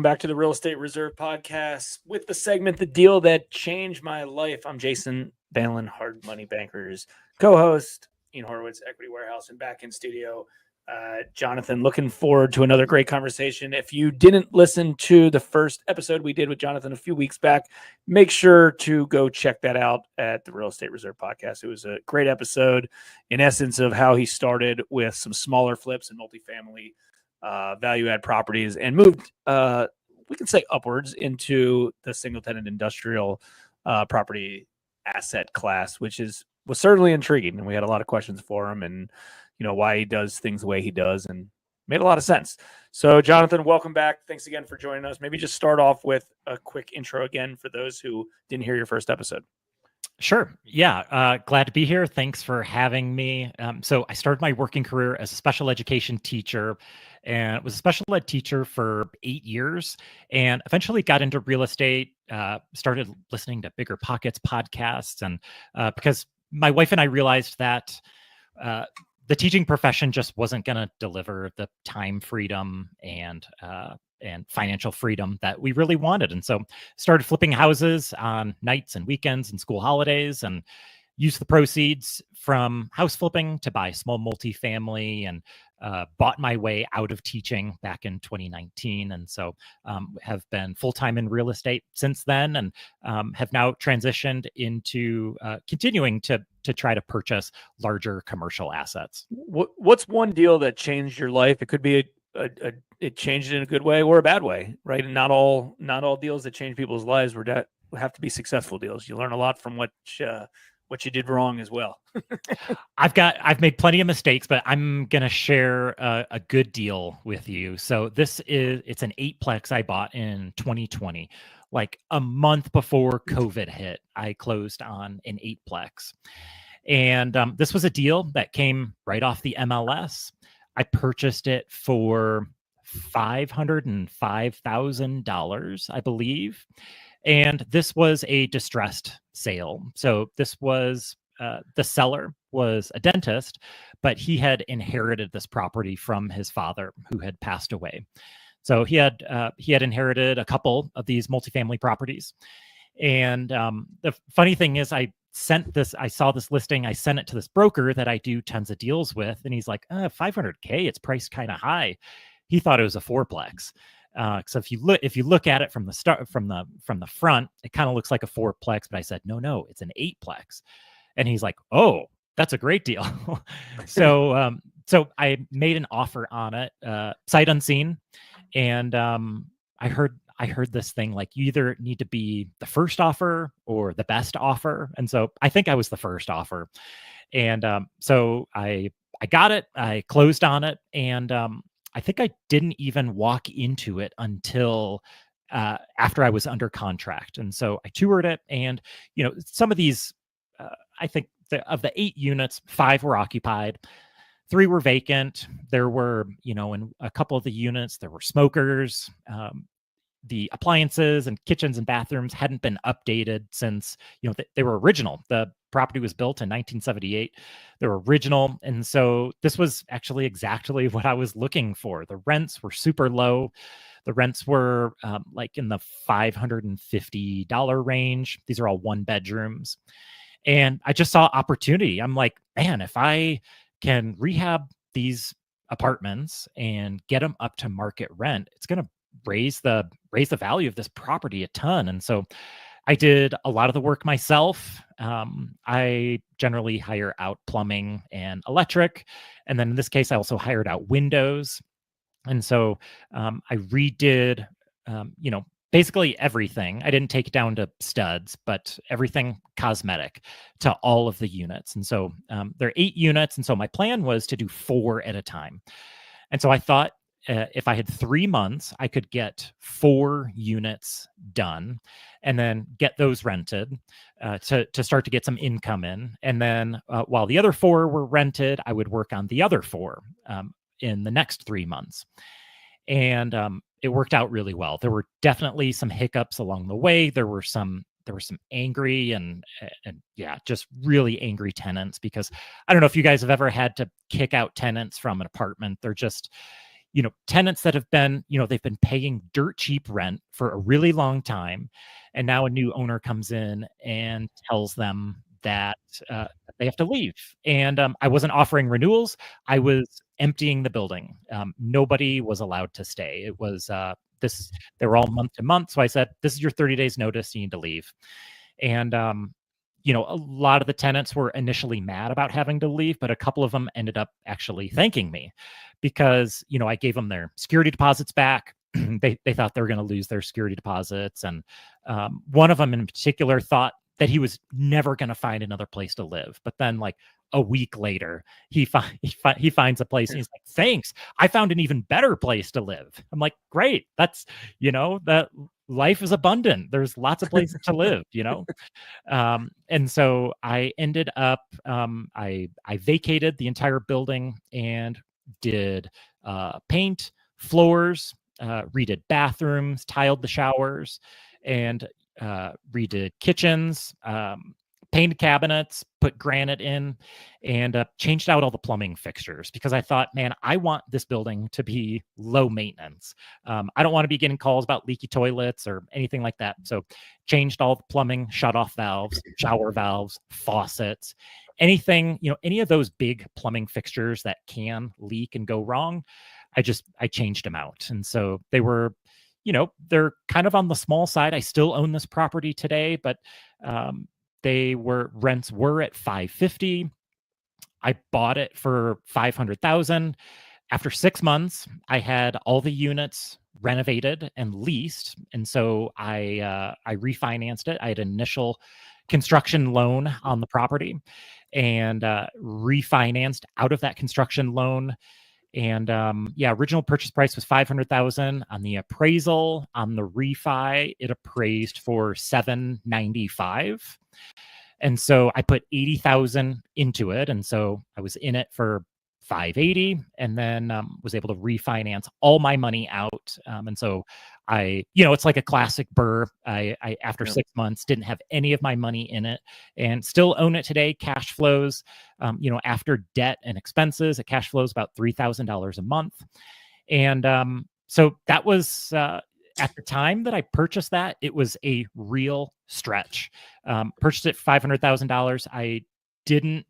Welcome back to the Real Estate Reserve Podcast with the segment, The Deal That Changed My Life. I'm Jason Banlin, Hard Money Bankers co-host, Ian Horowitz, Equity Warehouse, and back in studio, Jonathan. Looking forward to another great conversation. If you didn't listen to the first episode we did with Jonathan a few weeks back, make sure to go check that out at the Real Estate Reserve Podcast. It was a great episode, in essence, of how he started with some smaller flips and multifamily value add properties and moved, we can say, upwards into the single tenant industrial property asset class, which was certainly intriguing. And we had a lot of questions for him and, why he does things the way he does, and made a lot of sense. So Jonathan, welcome back. Thanks again for joining us. Maybe just start off with a quick intro again for those who didn't hear your first episode. Sure. Yeah. Glad to be here. Thanks for having me. So I started my working career as a special education teacher and was a special ed teacher for 8 years, and eventually got into real estate, started listening to Bigger Pockets podcasts. And because my wife and I realized that the teaching profession just wasn't going to deliver the time freedom and financial freedom that we really wanted. And so started flipping houses on nights and weekends and school holidays, and used the proceeds from house flipping to buy small multifamily, and bought my way out of teaching back in 2019. And so have been full-time in real estate since then, and have now transitioned into continuing to try to purchase larger commercial assets. What's one deal that changed your life? It could be it changed it in a good way or a bad way, right? And not all deals that change people's lives have to be successful deals. You learn a lot from what you did wrong as well. I've made plenty of mistakes, but I'm going to share a good deal with you. So it's an 8-plex I bought in 2020, like a month before COVID hit. I closed on an 8-plex. And this was a deal that came right off the MLS. I purchased it for $505,000, I believe. And this was a distressed sale. So this was the seller was a dentist, but he had inherited this property from his father, who had passed away. So he had inherited a couple of these multifamily properties. And the funny thing is, I saw this listing, I sent it to this broker that I do tons of deals with, and he's like, $500K, it's priced kind of high. He thought it was a 4-plex. So if you look at it from the front, it kind of looks like a 4-plex, but I said, no, it's an 8-plex. And he's like, oh, that's a great deal. So I made an offer on it, sight unseen. And I heard this thing, like, you either need to be the first offer or the best offer. And so I think I was the first offer. And so I got it, I closed on it. And I think I didn't even walk into it until after I was under contract. And so I toured it, and, some of these, I think of the 8 units, 5 were occupied, 3 were vacant. There were, in a couple of the units, there were smokers. The appliances and kitchens and bathrooms hadn't been updated since, they were original. The property was built in 1978. They were original. And so this was actually exactly what I was looking for. The rents were super low. The rents were like in the $550 range. These are all 1 bedrooms. And I just saw opportunity. I'm like, man, if I can rehab these apartments and get them up to market rent, it's going to raise the value of this property a ton. And so I did a lot of the work myself. I generally hire out plumbing and electric. And then in this case, I also hired out windows. And so I redid, basically everything. I didn't take it down to studs, but everything cosmetic to all of the units. And so there are 8 units. And so my plan was to do 4 at a time. And so I thought, if I had 3 months, I could get 4 units done and then get those rented to start to get some income in. And then while the other 4 were rented, I would work on the other 4 in the next 3 months. And it worked out really well. There were definitely some hiccups along the way. There were some angry and just really angry tenants, because I don't know if you guys have ever had to kick out tenants from an apartment. They're just, tenants that have been, they've been paying dirt cheap rent for a really long time. And now a new owner comes in and tells them that they have to leave. And I wasn't offering renewals. I was emptying the building. Nobody was allowed to stay. It was they were all month to month. So I said, this is your 30 days notice. You need to leave. And a lot of the tenants were initially mad about having to leave, but a couple of them ended up actually thanking me because, I gave them their security deposits back. They thought they were going to lose their security deposits. And one of them in particular thought that he was never going to find another place to live. But then like a week later, he finds a place and he's like, thanks, I found an even better place to live. I'm like, great. That's, that life is abundant. There's lots of places to live, and so I ended up, I vacated the entire building and did paint, floors, redid bathrooms, tiled the showers, and redid kitchens, painted cabinets, put granite in, and changed out all the plumbing fixtures because I thought, man, I want this building to be low maintenance. I don't want to be getting calls about leaky toilets or anything like that. So changed all the plumbing, shut off valves, shower valves, faucets, anything, any of those big plumbing fixtures that can leak and go wrong. I changed them out. And so they were, they're kind of on the small side. I still own this property today, but rents were at $550. I bought it for $500,000. After 6 months, I had all the units renovated and leased, and so I refinanced it. I had an initial construction loan on the property, and refinanced out of that construction loan. And original purchase price was $500,000. On the appraisal on the refi, it appraised for $795. And so I put $80,000 into it, and so I was in it for $580, and then was able to refinance all my money out. And so it's like a classic Burr. I after 6 months didn't have any of my money in it, and still own it today. Cash flows, after debt and expenses, it cash flows about $3,000 a month. And so that was at the time that I purchased that, it was a real stretch. Purchased it for $500,000. I didn't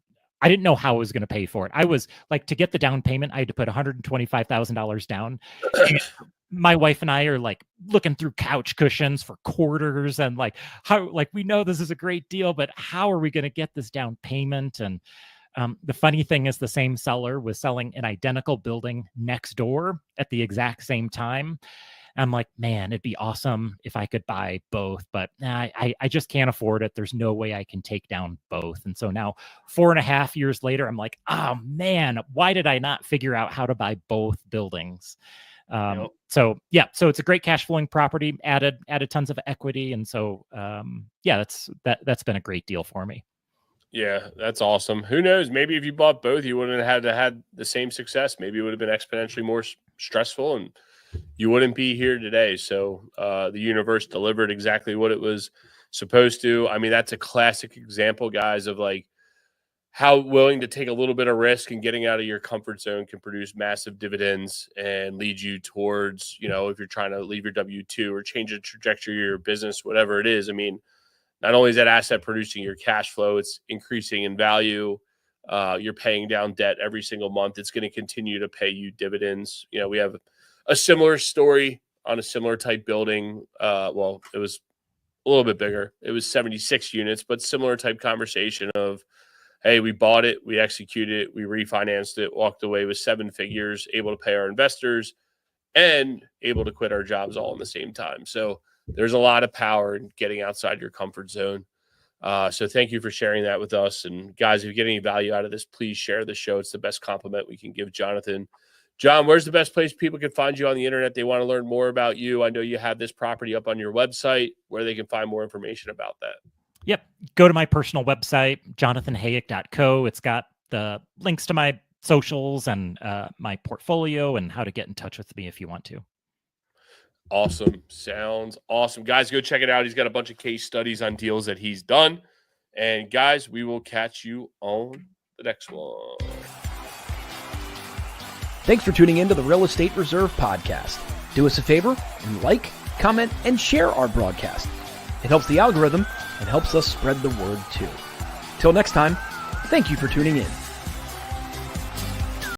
know how I was going to pay for it. I was like, to get the down payment, I had to put $125,000 down. My wife and I are like looking through couch cushions for quarters and like, how, like, we know this is a great deal, but how are we going to get this down payment? And the funny thing is the same seller was selling an identical building next door at the exact same time. I'm like, man, it'd be awesome if I could buy both, but I just can't afford it. There's no way I can take down both. And so now 4.5 years later, I'm like, oh man, why did I not figure out how to buy both buildings? So it's a great cash flowing property, added tons of equity. And so, that's been a great deal for me. Yeah, that's awesome. Who knows? Maybe if you bought both, you wouldn't have had the same success. Maybe it would have been exponentially more stressful and you wouldn't be here today. So the universe delivered exactly what it was supposed to. I mean, that's a classic example, guys, of like how willing to take a little bit of risk and getting out of your comfort zone can produce massive dividends and lead you towards, if you're trying to leave your W-2 or change the trajectory of your business, whatever it is. I mean, not only is that asset producing your cash flow, it's increasing in value. You're paying down debt every single month. It's going to continue to pay you dividends. We have a similar story on a similar type building. Well, it was a little bit bigger. It was 76 units, but similar type conversation of, hey, we bought it, we executed it, we refinanced it, walked away with 7 figures, able to pay our investors, and able to quit our jobs all in the same time. So there's a lot of power in getting outside your comfort zone. So thank you for sharing that with us. And guys, if you get any value out of this, please share the show. It's the best compliment we can give Jonathan. John, where's the best place people can find you on the internet? They want to learn more about you. I know you have this property up on your website where they can find more information about that. Yep. Go to my personal website, jonathanhayek.co. It's got the links to my socials and my portfolio and how to get in touch with me if you want to. Awesome. Sounds awesome. Guys, go check it out. He's got a bunch of case studies on deals that he's done. And guys, we will catch you on the next one. Thanks for tuning in to the Real Estate Reserve podcast. Do us a favor and like, comment, and share our broadcast. It helps the algorithm and helps us spread the word too. Till next time, thank you for tuning in.